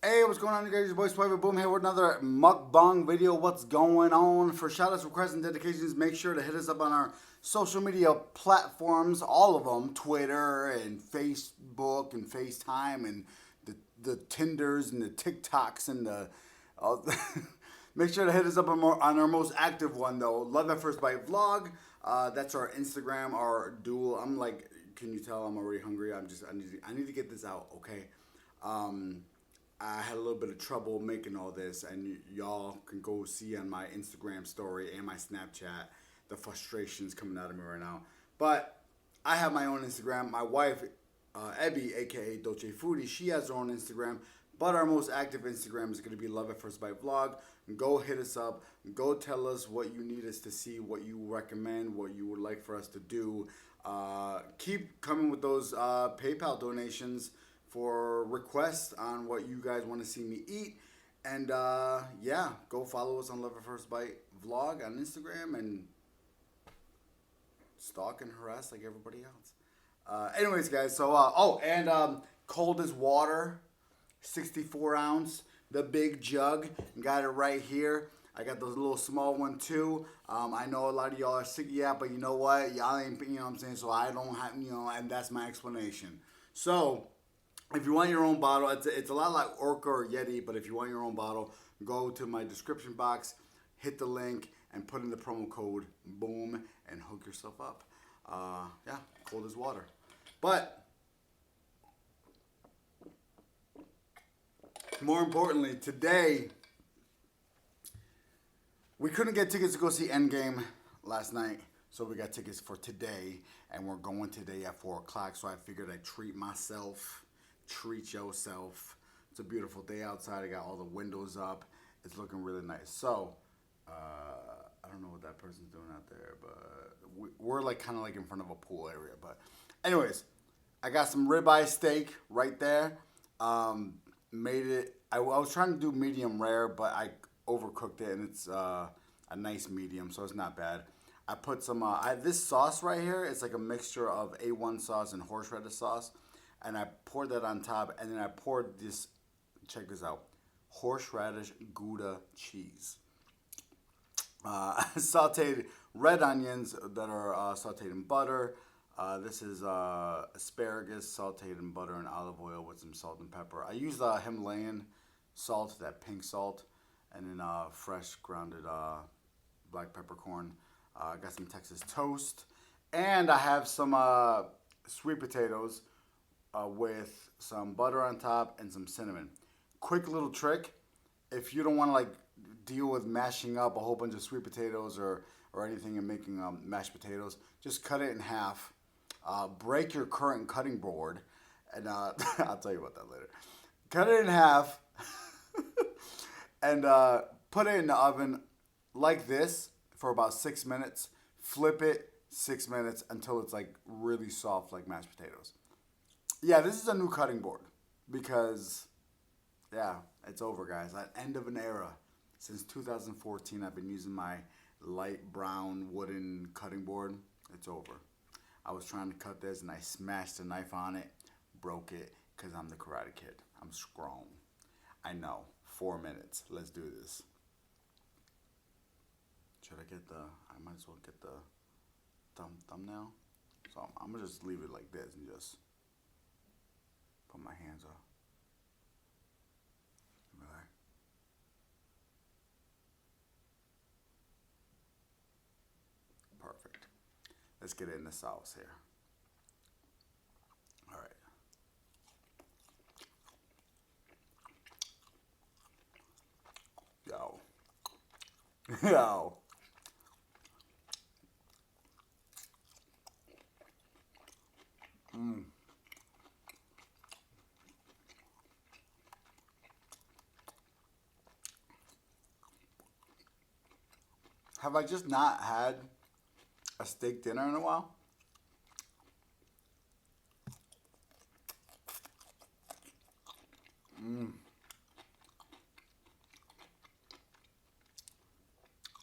Hey, what's going on, you guys? Your boy Swiper Boom here with another mukbang video. What's going on? For shoutouts, requests, and dedications, make sure to hit us up on our social media platforms, all of them, Twitter and Facebook and FaceTime and the Tinders and the TikToks and the... Uh, make sure to hit us up on our most active one, though. Love at First Bite Vlog. That's our Instagram, our dual. I'm like, can you tell I'm already hungry? I need to get this out, okay? I had a little bit of trouble making all this, and y'all can go see on my Instagram story and my Snapchat the frustrations coming out of me right now. But I have my own Instagram. My wife, Ebby, aka Dolce Foodie, she has her own Instagram. But our most active Instagram is going to be Love at First Bite Vlog. Go hit us up. Go tell us what you need us to see, what you recommend, what you would like for us to do. Keep coming with those PayPal donations for requests on what you guys want to see me eat. And yeah, go follow us on Love at First Bite Vlog on Instagram and stalk and harass like everybody else. Anyways, guys, so, cold as water, 64 ounce, the big jug, got it right here. I got the little small one too. I know a lot of y'all are sick of that, but you know what? Y'all ain't, you know what I'm saying? So I don't have, and that's my explanation. So, if you want your own bottle, it's a lot like Orca or Yeti, but if you want your own bottle, go to my description box, hit the link, and put in the promo code, boom, and hook yourself up. Yeah, cold as water. But, more importantly, today, we couldn't get tickets to go see Endgame last night, so we got tickets for today, and we're going today at 4 o'clock, so I figured I'd treat myself. Treat yourself. It's a beautiful day outside. I got all the windows up. It's looking really nice. So, I don't know what that person's doing out there, but we're like kind of like in front of a pool area. But anyways, I got some ribeye steak right there. Made it. I was trying to do medium rare, but I overcooked it, and it's a nice medium, so it's not bad. I put some. This sauce right here. It's like a mixture of A1 sauce and horseradish sauce. And I poured that on top, and then I poured this, check this out, horseradish Gouda cheese. Sauteed red onions that are sauteed in butter. This is asparagus sauteed in butter and olive oil with some salt and pepper. I use Himalayan salt, that pink salt, and then fresh grounded black peppercorn. I got some Texas toast, and I have some sweet potatoes. With some butter on top and some cinnamon. Quick little trick, if you don't want to like deal with mashing up a whole bunch of sweet potatoes or anything and making mashed potatoes, just cut it in half. Break your current cutting board, and I'll tell you about that later. Cut it in half and put it in the oven like this for about 6 minutes. Flip it 6 minutes until it's like really soft like mashed potatoes. Yeah, this is a new cutting board because, yeah, it's over, guys. At end of an era. Since 2014, I've been using my light brown wooden cutting board. It's over. I was trying to cut this, and I smashed a knife on it, broke it, because I'm the Karate Kid. I'm strong. I know. 4 minutes. Let's do this. Should I get I might as well get the thumbnail. So I'm going to just leave it like this and just... put my hands up. Right. Perfect. Let's get it in the sauce here. All right. Yo. Yo. Mmm. Have I just not had a steak dinner in a while?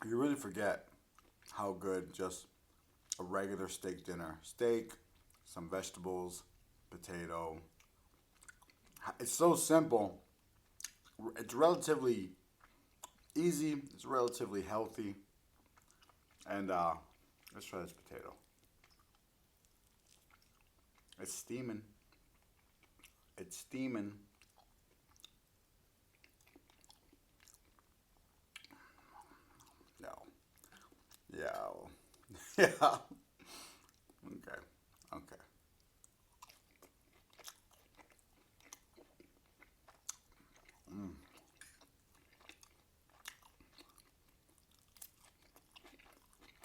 You really forget how good just a regular steak dinner. Steak, some vegetables, potato. It's so simple, It's relatively easy. It's relatively healthy. And let's try this potato. It's steaming. It's steaming. No. Yeah. Yeah. Okay. Okay.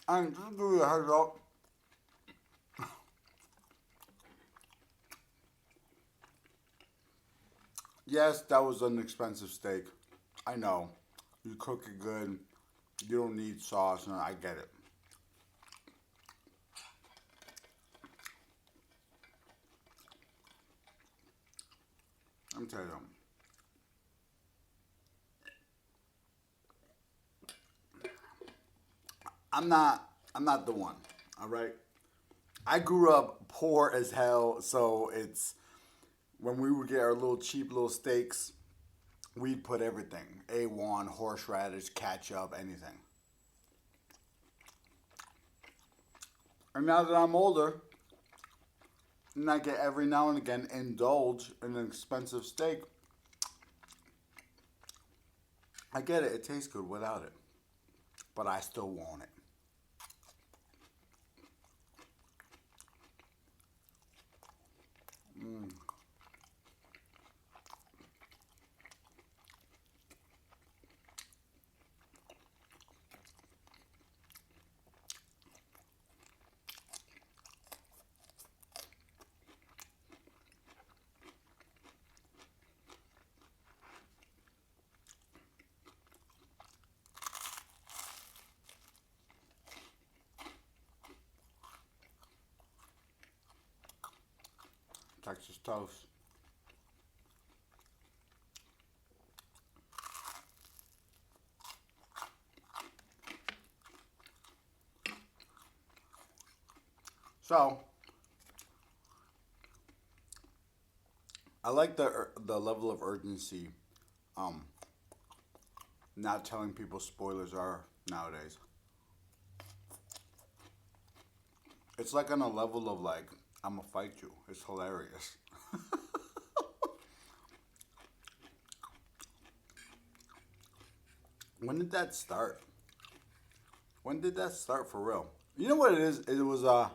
And just to give you a heads up, yes, that was an expensive steak. I know. You cook it good. You don't need sauce, and I get it. Let me tell you something. I'm not the one. All right. I grew up poor as hell, so it's when we would get our little cheap little steaks, we'd put everything. A1, horseradish, ketchup, anything. And now that I'm older, and I get every now and again indulge in an expensive steak, I get it. It tastes good without it. But I still want it. Texas toast. So, I like the level of urgency um not telling people spoilers are nowadays. It's like on a level of like I'm gonna fight you. It's hilarious. When did that start? When did that start for real? You know what it is? It was you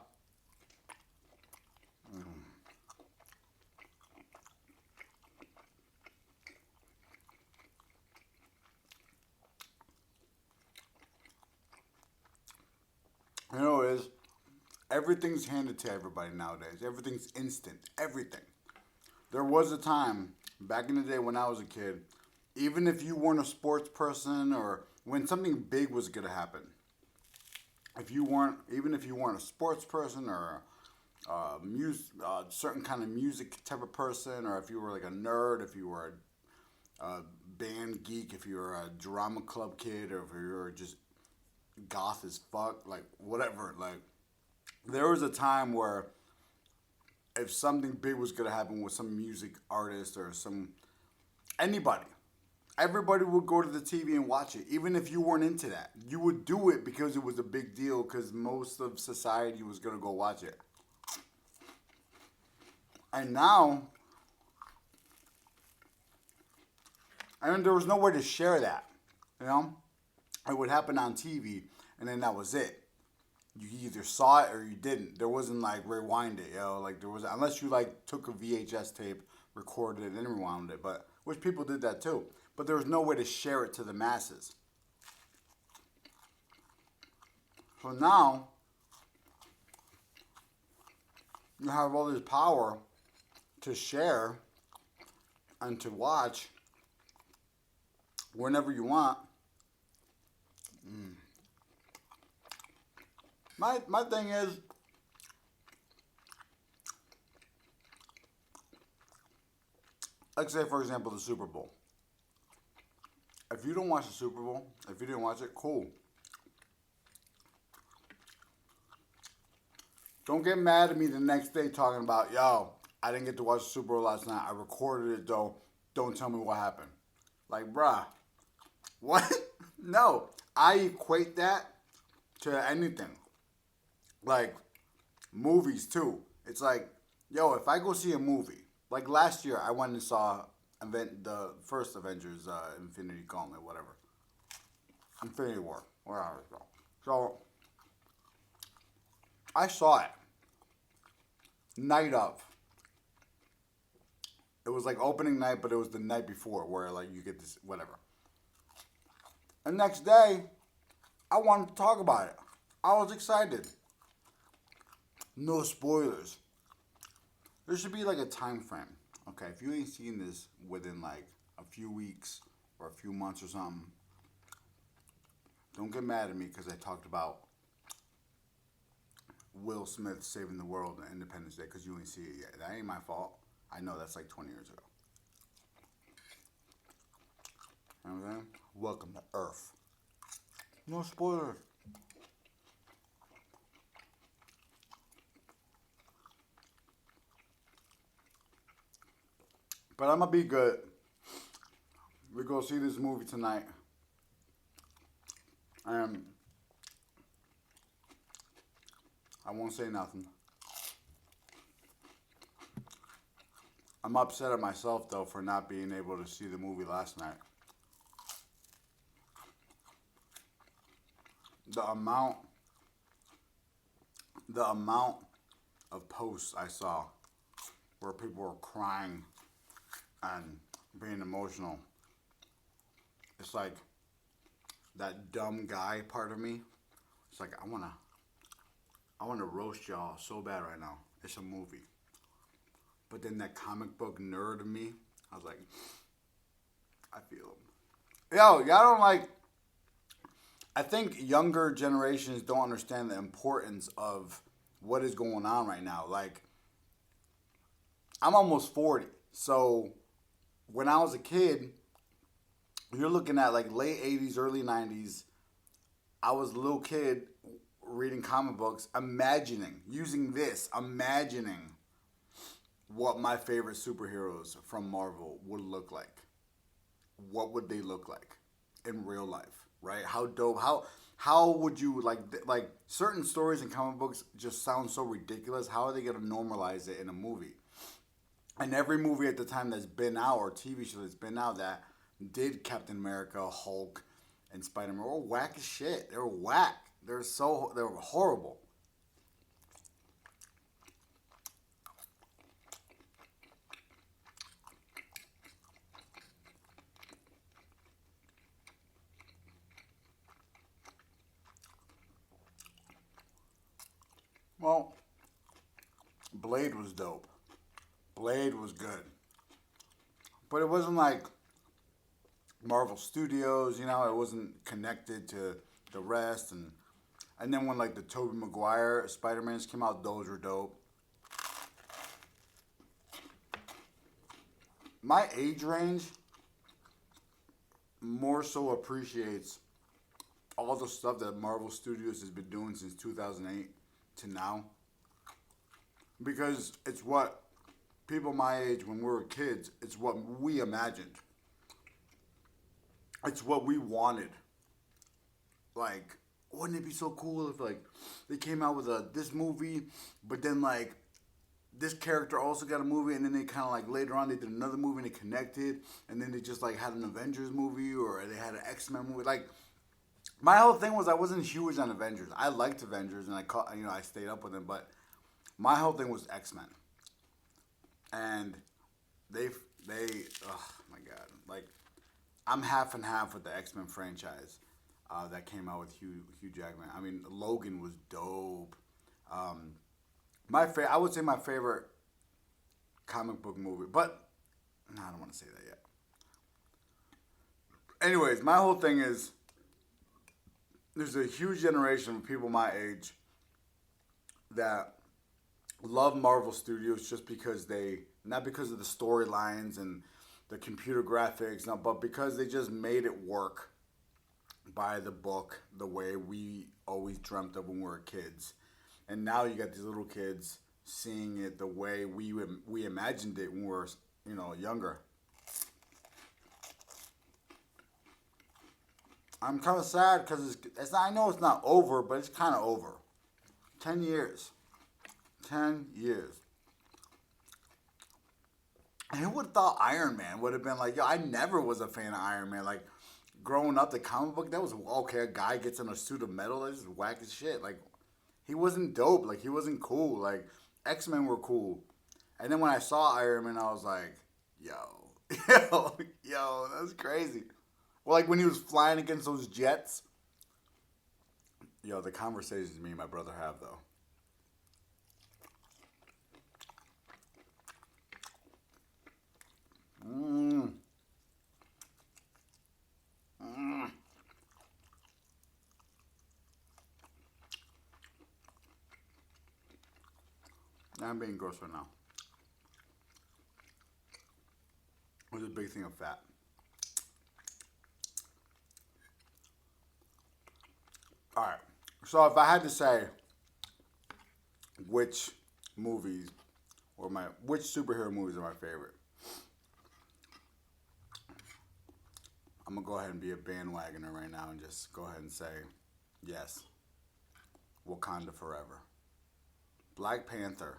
know what it is? Everything's handed to everybody nowadays. Everything's instant. Everything. There was a time back in the day when I was a kid, even if you weren't a sports person or when something big was gonna happen, if you weren't, even if you weren't a sports person or music, certain kind of music type of person, or if you were like a nerd, if you were a band geek, if you were a drama club kid, or if you were just goth as fuck, like whatever, like there was a time where if something big was gonna happen with some music artist or some anybody, everybody would go to the TV and watch it, even if you weren't into that. You would do it because it was a big deal, because most of society was gonna go watch it. And now, I mean, there was no way to share that. You know, it would happen on TV, and then that was it. You either saw it or you didn't. There wasn't like rewind it, like there was unless you like took a VHS tape, recorded it, and rewound it. But which people did that too. But there was no way to share it to the masses. So now you have all this power to share and to watch whenever you want. My thing is, like say for example the Super Bowl. If you don't watch the Super Bowl, if you didn't watch it, cool. Don't get mad at me the next day talking about, yo, I didn't get to watch the Super Bowl last night. I recorded it though. Don't tell me what happened. Like, bruh, what? No, I equate that to anything. Like, movies too. It's like, yo, if I go see a movie, like last year, I went and saw the first Avengers, Infinity Gauntlet, whatever, Infinity War, whatever. So I saw it night of. It was like opening night, but it was the night before where like you get this whatever. The next day, I wanted to talk about it. I was excited. No spoilers. There should be like a time frame. Okay, if you ain't seen this within like a few weeks or a few months or something, don't get mad at me because I talked about Will Smith saving the world on Independence Day because you ain't see it yet. That ain't my fault. I know that's like 20 years ago. You know what I'm saying? Welcome to Earth. No spoilers. But I'm gonna be good. We go see this movie tonight. And I won't say nothing. I'm upset at myself though for not being able to see the movie last night. The amount the amount of posts I saw where people were crying and being emotional. It's like that dumb guy part of me. It's like I wanna roast y'all so bad right now. It's a movie. But then that comic book nerd in me, I was like, I feel him. Yo, y'all don't like. I think younger generations don't understand the importance of what is going on right now. Like, I'm almost 40. So, when I was a kid, you're looking at like late 80s, early 90s. I was a little kid reading comic books, imagining what my favorite superheroes from Marvel would look like. What would they look like in real life, right? How dope? How would you like certain stories in comic books just sound so ridiculous? How are they gonna normalize it in a movie? And every movie at the time that's been out or TV show that's been out that did Captain America, Hulk, and Spider Man were whack as shit. They were whack. They were horrible. Well, Blade was dope. Blade was good. But it wasn't like Marvel Studios, you know, it wasn't connected to the rest and then when like the Tobey Maguire Spider-Mans came out, those were dope. My age range more so appreciates all the stuff that Marvel Studios has been doing since 2008 to now because it's what people my age when we were kids, it's what we imagined. It's what we wanted. Like, wouldn't it be so cool if like they came out with this movie, but then like this character also got a movie, and then they kind of like later on they did another movie and they connected, and then they just like had an Avengers movie or they had an X-Men movie. Like my whole thing was I wasn't huge on Avengers. I liked Avengers and I stayed up with them, but my whole thing was X-Men, and they oh my god, like I'm half and half with the X-Men franchise that came out with Hugh Jackman. I mean Logan was dope. Um, I would say my favorite comic book movie, but no, I don't want to say that yet. Anyways, my whole thing is there's a huge generation of people my age that love Marvel Studios just because not because of the storylines and the computer graphics, no, but because they just made it work by the book the way we always dreamt of when we were kids. And now you got these little kids seeing it the way we imagined it when we were, younger. I'm kind of sad because it's not, I know it's not over, but it's kind of over. 10 years. 10 years. And who would have thought Iron Man would have been like, yo, I never was a fan of Iron Man. Like, growing up, the comic book, that was, okay, a guy gets in a suit of metal, that's just whack as shit. Like, he wasn't dope. Like, he wasn't cool. Like, X-Men were cool. And then when I saw Iron Man, I was like, yo, yo, that's crazy. Well, like, when he was flying against those jets. Yo, the conversations me and my brother have, though. Mmm. Mmm. I'm being gross right now. There's a big thing of fat. Alright. So if I had to say which movies or which superhero movies are my favorite, I'm gonna go ahead and be a bandwagoner right now and just go ahead and say yes. Wakanda Forever. Black Panther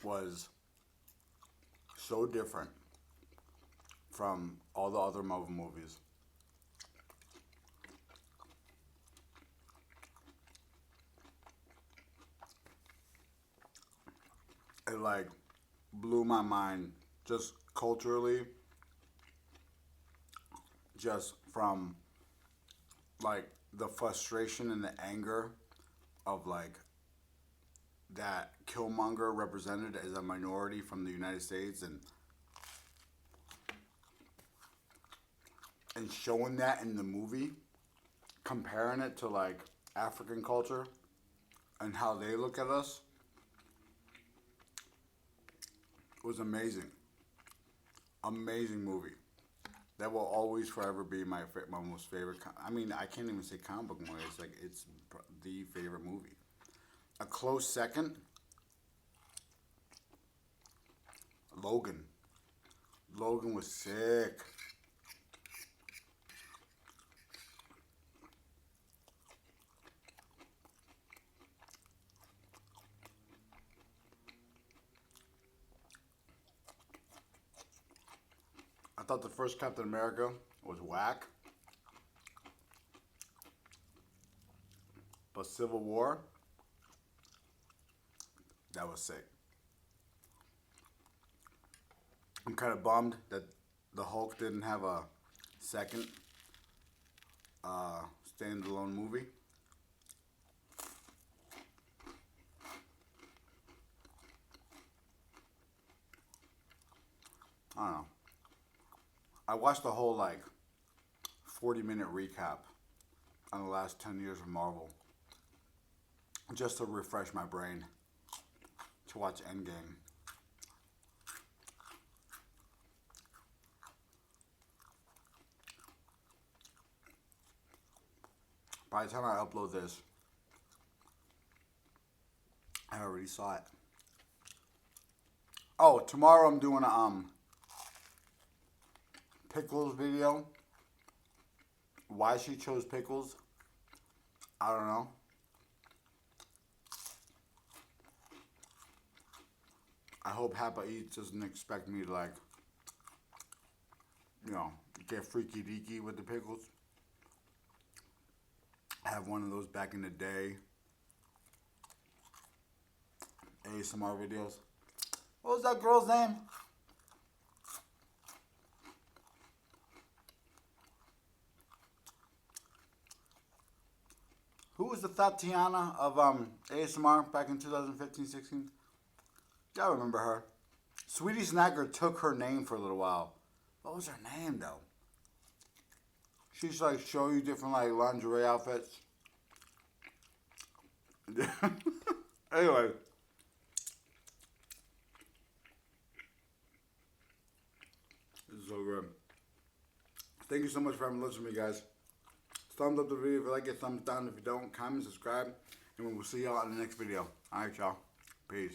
was so different from all the other Marvel movies. It like blew my mind just culturally, just from like the frustration and the anger of like that Killmonger represented as a minority from the United States, and showing that in the movie, comparing it to like African culture and how they look at us, was amazing. Amazing movie. That will always forever be my most favorite. I mean, I can't even say comic book movie. It's like it's the favorite movie. A close second, Logan. Logan was sick. I thought the first Captain America was whack. But Civil War, that was sick. I'm kind of bummed that the Hulk didn't have a second standalone movie. I don't know. I watched the whole like 40-minute recap on the last 10 years of Marvel just to refresh my brain to watch Endgame. By the time I upload this, I already saw it. Oh, tomorrow I'm doing a pickles video. Why she chose pickles, I don't know. I hope Happa Eats doesn't expect me to like, get freaky deaky with the pickles. I have one of those back in the day. ASMR videos. What was that girl's name? Who was the Tatiana of ASMR back in 2015-16? Y'all remember her. Sweetie Snacker took her name for a little while. What was her name though? She used to like show you different like lingerie outfits. Anyway. This is so good. Thank you so much for having listened to me, guys. Thumbs up the video if you like it, thumbs down if you don't, comment, subscribe, and we will see y'all in the next video. Alright, y'all. Peace.